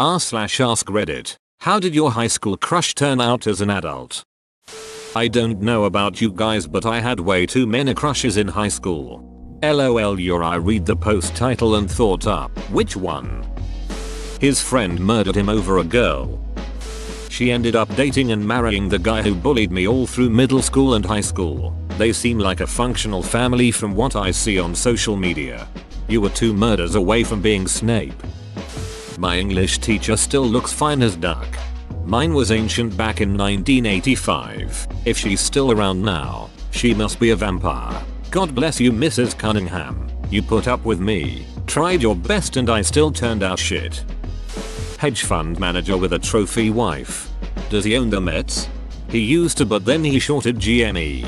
r/ask Reddit. How did your high school crush turn out as an adult? I don't know about you guys, but I had way too many crushes in high school. LOL. I read the post title and thought up. Which one? His friend murdered him over a girl. She ended up dating and marrying the guy who bullied me all through middle school and high school. They seem like a functional family from what I see on social media. You were 2 murders away from being Snape. My English teacher still looks fine as duck. Mine was ancient back in 1985. If she's still around now, she must be a vampire. God bless you, Mrs. Cunningham. You put up with me, tried your best, and I still turned out shit. Hedge fund manager with a trophy wife. Does he own the Mets? He used to, but then he shorted GME.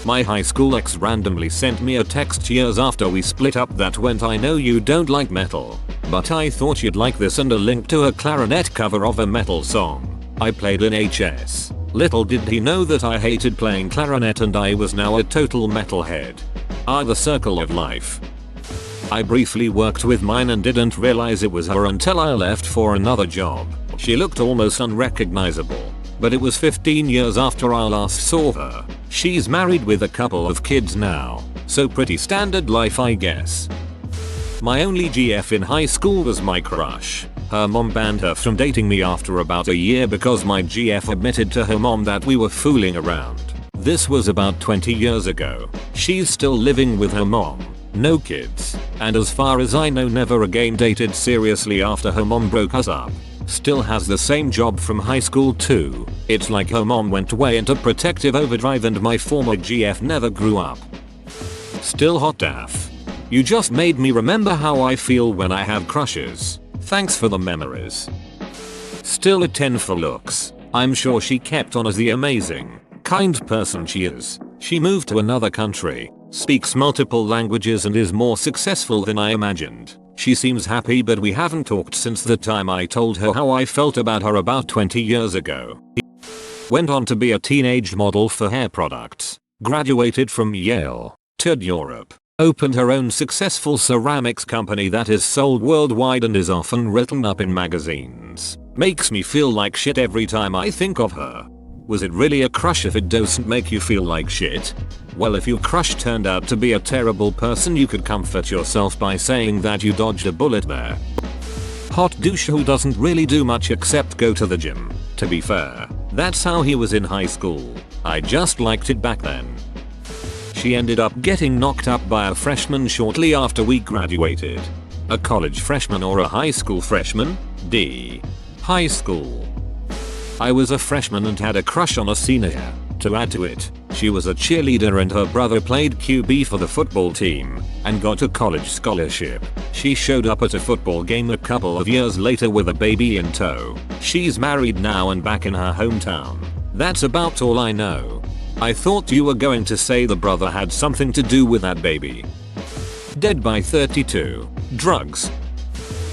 My high school ex randomly sent me a text years after we split up that went, "I know you don't like metal, but I thought you'd like this," and a link to a clarinet cover of a metal song I played in HS. Little did he know that I hated playing clarinet and I was now a total metalhead. The circle of life. I briefly worked with mine and didn't realize it was her until I left for another job. She looked almost unrecognizable, but it was 15 years after I last saw her. She's married with a couple of kids now, so pretty standard life, I guess. My only GF in high school was my crush. Her mom banned her from dating me after about a year because my GF admitted to her mom that we were fooling around. This was about 20 years ago. She's still living with her mom, no kids, and as far as I know never again dated seriously after her mom broke us up. Still has the same job from high school too. It's like her mom went way into protective overdrive and my former GF never grew up. Still hot AF. You just made me remember how I feel when I have crushes. Thanks for the memories. Still a 10 for looks. I'm sure she kept on as the amazing, kind person she is. She moved to another country, speaks multiple languages, and is more successful than I imagined. She seems happy, but we haven't talked since the time I told her how I felt about her about 20 years ago. Went on to be a teenage model for hair products. Graduated from Yale. Toured Europe. Opened her own successful ceramics company that is sold worldwide and is often written up in magazines. Makes me feel like shit every time I think of her. Was it really a crush if it doesn't make you feel like shit? Well, if your crush turned out to be a terrible person, you could comfort yourself by saying that you dodged a bullet there. Hot douche who doesn't really do much except go to the gym. To be fair, that's how he was in high school. I just liked it back then. She ended up getting knocked up by a freshman shortly after we graduated. A college freshman or a high school freshman? D. High school. I was a freshman and had a crush on a senior. To add to it, she was a cheerleader and her brother played QB for the football team and got a college scholarship. She showed up at a football game a couple of years later with a baby in tow. She's married now and back in her hometown. That's about all I know. I thought you were going to say the brother had something to do with that baby. Dead by 32. Drugs.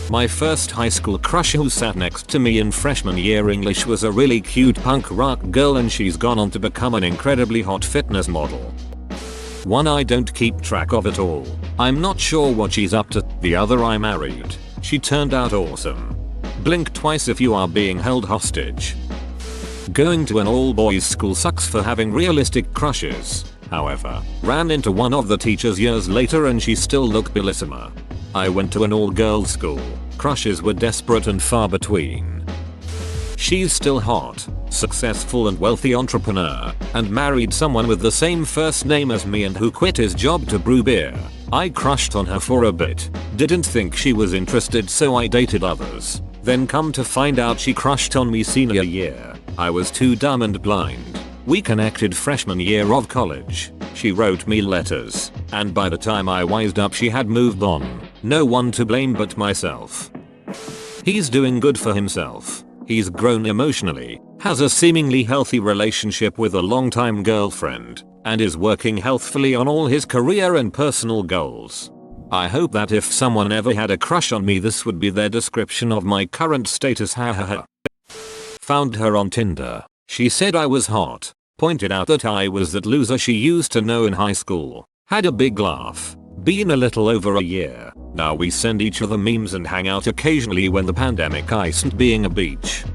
My first high school crush who sat next to me in freshman year English was a really cute punk rock girl, and she's gone on to become an incredibly hot fitness model. One I don't keep track of at all. I'm not sure what she's up to. The other I married. She turned out awesome. Blink twice if you are being held hostage. Going to an all-boys school sucks for having realistic crushes. However, ran into one of the teachers years later and she still looked bellissima. I went to an all-girls school. Crushes were desperate and far between. She's still hot, successful and wealthy entrepreneur, and married someone with the same first name as me and who quit his job to brew beer. I crushed on her for a bit. Didn't think she was interested, so I dated others. Then come to find out she crushed on me senior year. I was too dumb and blind. We connected freshman year of college. She wrote me letters, and by the time I wised up she had moved on. No one to blame but myself. He's doing good for himself. He's grown emotionally, has a seemingly healthy relationship with a longtime girlfriend, and is working healthfully on all his career and personal goals. I hope that if someone ever had a crush on me, this would be their description of my current status. Hahaha. Found her on Tinder. She said I was hot. Pointed out that I was that loser she used to know in high school. Had a big laugh. Been a little over a year. Now we send each other memes and hang out occasionally when the pandemic isn't being a beach.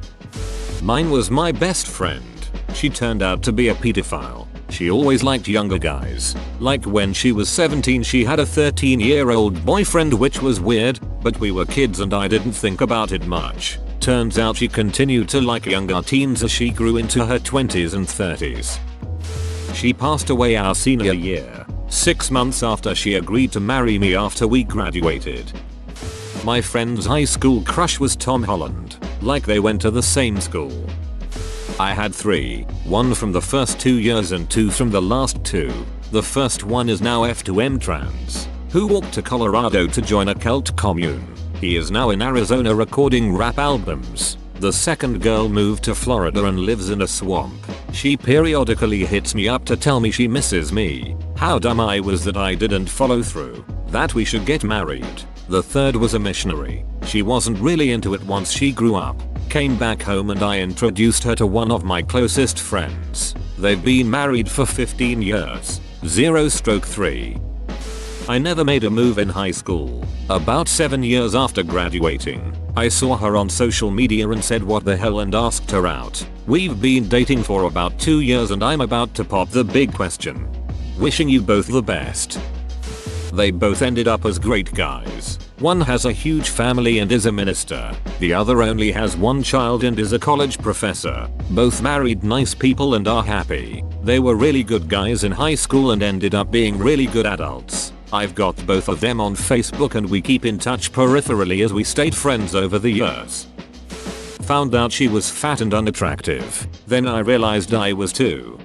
Mine was my best friend. She turned out to be a pedophile. She always liked younger guys. Like when she was 17 she had a 13-year-old boyfriend, which was weird, but we were kids and I didn't think about it much. Turns out she continued to like younger teens as she grew into her 20s and 30s. She passed away our senior year, 6 months after she agreed to marry me after we graduated. My friend's high school crush was Tom Holland, like they went to the same school. I had 3, 1 from the first 2 years and 2 from the last 2. The first one is now F2M trans, who walked to Colorado to join a cult commune. He is now in Arizona recording rap albums. The second girl moved to Florida and lives in a swamp. She periodically hits me up to tell me she misses me. How dumb I was that I didn't follow through. That we should get married. The third was a missionary. She wasn't really into it once she grew up. Came back home and I introduced her to one of my closest friends. They've been married for 15 years. 0/3. I never made a move in high school. About 7 years after graduating, I saw her on social media and said what the hell and asked her out. We've been dating for about 2 years and I'm about to pop the big question. Wishing you both the best. They both ended up as great guys. One has a huge family and is a minister. The other only has 1 child and is a college professor. Both married nice people and are happy. They were really good guys in high school and ended up being really good adults. I've got both of them on Facebook and we keep in touch peripherally as we stayed friends over the years. Found out she was fat and unattractive. Then I realized I was too.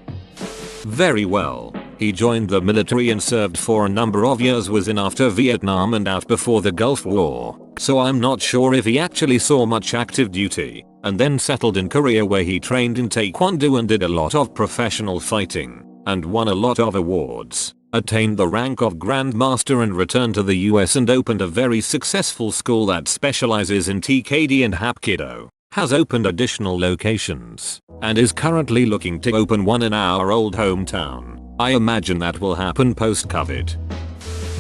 Very well. He joined the military and served for a number of years, was in after Vietnam and out before the Gulf War. So I'm not sure if he actually saw much active duty. And then settled in Korea where he trained in Taekwondo and did a lot of professional fighting. And won a lot of awards. Attained the rank of Grandmaster and returned to the US and opened a very successful school that specializes in TKD and Hapkido. Has opened additional locations. And is currently looking to open one in our old hometown. I imagine that will happen post-COVID.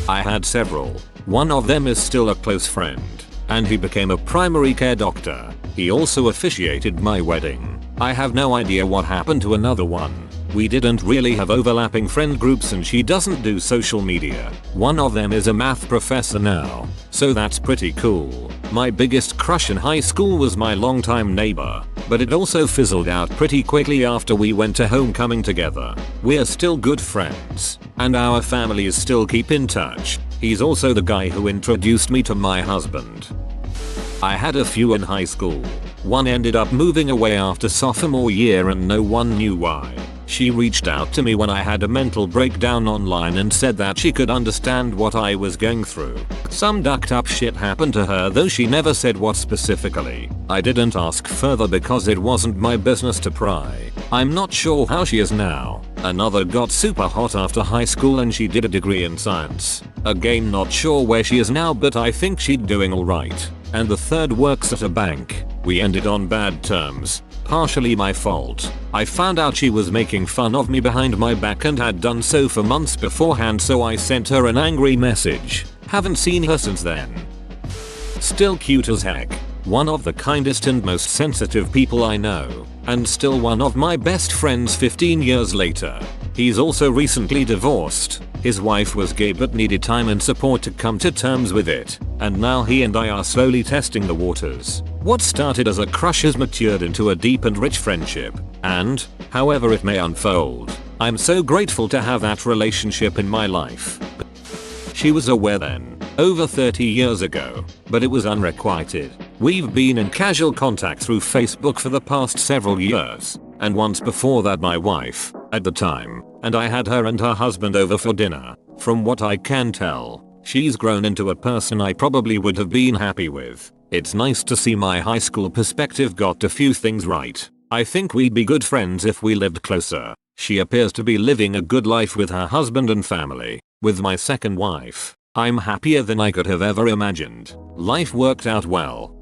I had several. One of them is still a close friend. And he became a primary care doctor. He also officiated my wedding. I have no idea what happened to another one. We didn't really have overlapping friend groups and she doesn't do social media. One of them is a math professor now. So that's pretty cool. My biggest crush in high school was my longtime neighbor. But it also fizzled out pretty quickly after we went to homecoming together. We're still good friends. And our families still keep in touch. He's also the guy who introduced me to my husband. I had a few in high school. One ended up moving away after sophomore year and no one knew why. She reached out to me when I had a mental breakdown online and said that she could understand what I was going through. Some ducked up shit happened to her, though she never said what specifically. I didn't ask further because it wasn't my business to pry. I'm not sure how she is now. Another got super hot after high school and she did a degree in science. Again, not sure where she is now, but I think she's doing alright. And the third works at a bank. We ended on bad terms. Partially my fault. I found out she was making fun of me behind my back and had done so for months beforehand, so I sent her an angry message. Haven't seen her since then. Still cute as heck. One of the kindest and most sensitive people I know. And still one of my best friends 15 years later. He's also recently divorced. His wife was gay but needed time and support to come to terms with it. And now he and I are slowly testing the waters. What started as a crush has matured into a deep and rich friendship. And, however it may unfold, I'm so grateful to have that relationship in my life. She was aware then, over 30 years ago, but it was unrequited. We've been in casual contact through Facebook for the past several years. And once before that my wife, at the time, and I had her and her husband over for dinner. From what I can tell, she's grown into a person I probably would have been happy with. It's nice to see my high school perspective got a few things right. I think we'd be good friends if we lived closer. She appears to be living a good life with her husband and family. With my second wife, I'm happier than I could have ever imagined. Life worked out well.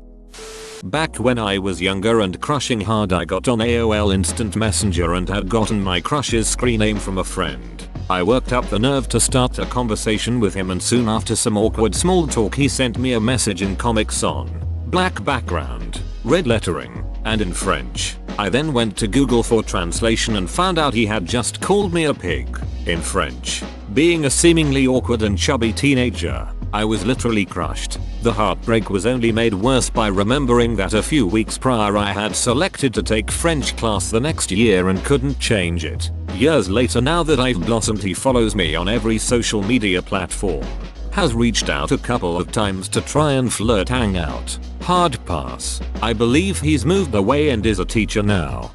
Back when I was younger and crushing hard, I got on AOL Instant Messenger and had gotten my crush's screen name from a friend. I worked up the nerve to start a conversation with him, and soon after some awkward small talk he sent me a message in Comic Sans, black background, red lettering, and in French. I then went to Google for translation and found out he had just called me a pig in French. Being a seemingly awkward and chubby teenager, I was literally crushed. The heartbreak was only made worse by remembering that a few weeks prior I had selected to take French class the next year and couldn't change it. Years later, now that I've blossomed, he follows me on every social media platform. Has reached out a couple of times to try and flirt, hang out. Hard pass. I believe he's moved away and is a teacher now.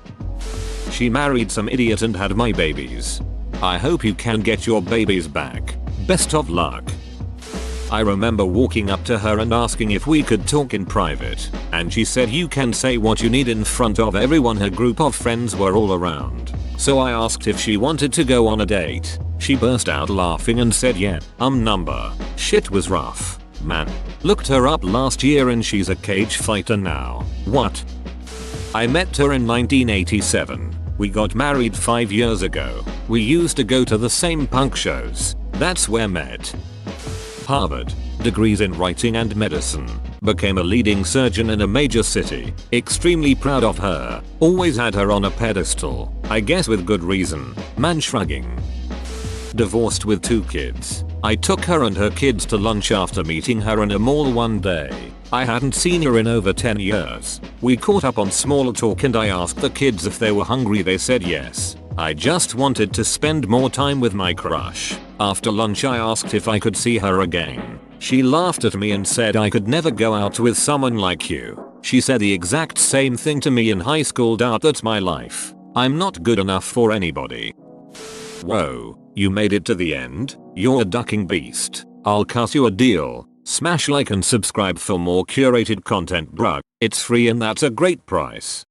She married some idiot and had my babies. I hope you can get your babies back. Best of luck. I remember walking up to her and asking if we could talk in private, and she said you can say what you need in front of everyone. Her group of friends were all around, so I asked if she wanted to go on a date. She burst out laughing and said yeah, number. Shit was rough, man. Looked her up last year and she's a cage fighter now. What? I met her in 1987. We got married 5 years ago. We used to go to the same punk shows. That's where met. Harvard, degrees in writing and medicine, became a leading surgeon in a major city. Extremely proud of her, always had her on a pedestal, I guess with good reason. Man shrugging. Divorced with 2 kids. I took her and her kids to lunch after meeting her in a mall one day. I hadn't seen her in over 10 years. We caught up on small talk and I asked the kids if they were hungry. They said yes. I just wanted to spend more time with my crush. After lunch I asked if I could see her again. She laughed at me and said I could never go out with someone like you. She said the exact same thing to me in high school. Doubt that's my life. I'm not good enough for anybody. Whoa, you made it to the end? You're a ducking beast. I'll cut you a deal. Smash like and subscribe for more curated content, bruh. It's free and that's a great price.